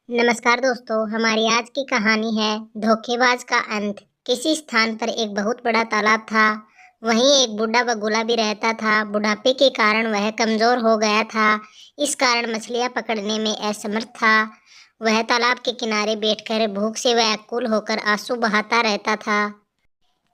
नमस्कार दोस्तों, हमारी आज की कहानी है धोखेबाज का अंत। किसी स्थान पर एक बहुत बड़ा तालाब था। वहीं एक बूढ़ा बगुला भी रहता था। बुढ़ापे के कारण वह कमजोर हो गया था। इस कारण मछलियां पकड़ने में असमर्थ था। वह तालाब के किनारे बैठकर भूख से व्याकुल होकर आंसू बहाता रहता था।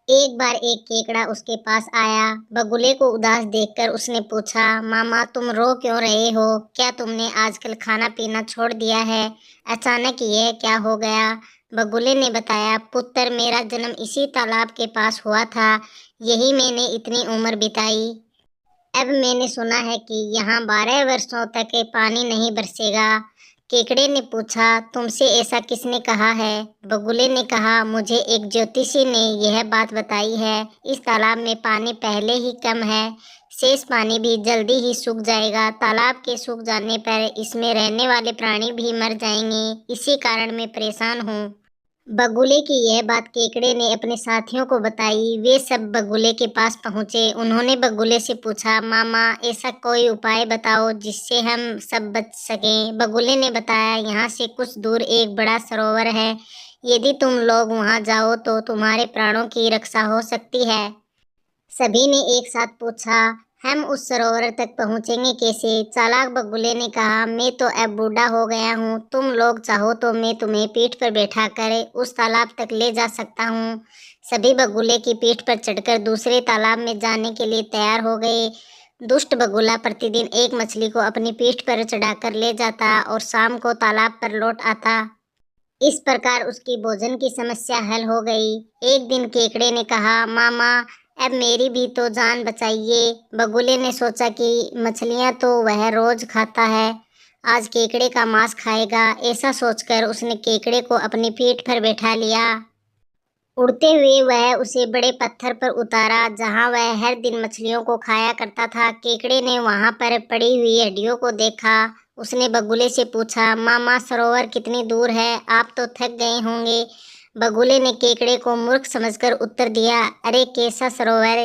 एक बार एक केकड़ा उसके पास आया। बगुले को उदास देखकर उसने पूछा, मामा तुम रो क्यों रहे हो? क्या तुमने आजकल खाना पीना छोड़ दिया है? अचानक यह क्या हो गया? बगुले ने बताया, पुत्र मेरा जन्म इसी तालाब के पास हुआ था। यही मैंने इतनी उम्र बिताई। अब मैंने सुना है कि यहाँ 12 वर्षों तक पानी नहीं बरसेगा। केकड़े ने पूछा, तुमसे ऐसा किसने कहा है? बगुले ने कहा, मुझे एक ज्योतिषी ने यह बात बताई है। इस तालाब में पानी पहले ही कम है। शेष पानी भी जल्दी ही सूख जाएगा। तालाब के सूख जाने पर इसमें रहने वाले प्राणी भी मर जाएंगे। इसी कारण मैं परेशान हूँ। बगुले की यह बात केकड़े ने अपने साथियों को बताई। वे सब बगुले के पास पहुंचे। उन्होंने बगुले से पूछा, मामा ऐसा कोई उपाय बताओ जिससे हम सब बच सकें। बगुले ने बताया, यहाँ से कुछ दूर एक बड़ा सरोवर है। यदि तुम लोग वहां जाओ तो तुम्हारे प्राणों की रक्षा हो सकती है। सभी ने एक साथ पूछा, हम उस सरोवर तक पहुंचेंगे कैसे? चालाक बगुले ने कहा, मैं तो अब बूढ़ा हो गया हूँ। तुम लोग चाहो तो मैं तुम्हें पीठ पर बैठा कर उस तालाब तक ले जा सकता हूँ। सभी बगुले की पीठ पर चढ़कर दूसरे तालाब में जाने के लिए तैयार हो गए। दुष्ट बगुला प्रतिदिन एक मछली को अपनी पीठ पर चढ़ाकर ले जाता और शाम को तालाब पर लौट आता। इस प्रकार उसकी भोजन की समस्या हल हो गई। एक दिन केकड़े ने कहा, मामा अब मेरी भी तो जान बचाइए। बगुले ने सोचा कि मछलियां तो वह रोज खाता है, आज केकड़े का मांस खाएगा। ऐसा सोचकर उसने केकड़े को अपनी पीठ पर बैठा लिया। उड़ते हुए वह उसे बड़े पत्थर पर उतारा जहां वह हर दिन मछलियों को खाया करता था। केकड़े ने वहां पर पड़ी हुई हड्डियों को देखा। उसने बगुले से पूछा, मामा सरोवर कितनी दूर है? आप तो थक गए होंगे। बगुले ने केकड़े को मूर्ख समझकर उत्तर दिया, अरे कैसा सरोवर,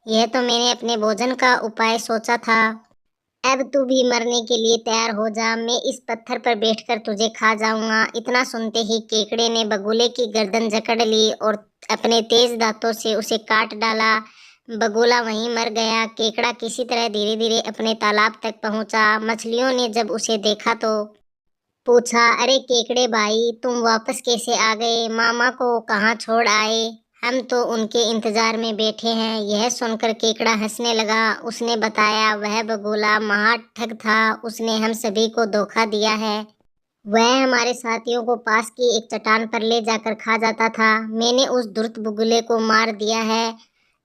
यह तो मैंने अपने भोजन का उपाय सोचा था। अब तू भी मरने के लिए तैयार हो जा। मैं इस पत्थर पर बैठकर तुझे खा जाऊंगा। इतना सुनते ही केकड़े ने बगुले की गर्दन जकड़ ली और अपने तेज दांतों से उसे काट डाला। बगुला वहीं मर गया। केकड़ा किसी तरह धीरे धीरे अपने तालाब तक पहुंचा। मछलियों ने जब उसे देखा तो पूछा, अरे केकड़े भाई तुम वापस कैसे आ गए? मामा को कहाँ छोड़ आए? हम तो उनके इंतजार में बैठे हैं। यह सुनकर केकड़ा हंसने लगा। उसने बताया, वह बगुला महा ठग था। उसने हम सभी को धोखा दिया है। वह हमारे साथियों को पास की एक चट्टान पर ले जाकर खा जाता था। मैंने उस दुष्ट बगुले को मार दिया है।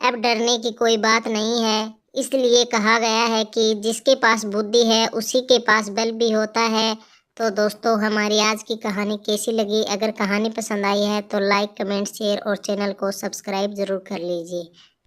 अब डरने की कोई बात नहीं है। इसलिए कहा गया है कि जिसके पास बुद्धि है उसी के पास बल भी होता है। तो दोस्तों, हमारी आज की कहानी कैसी लगी? अगर कहानी पसंद आई है तो लाइक कमेंट शेयर और चैनल को सब्सक्राइब जरूर कर लीजिए।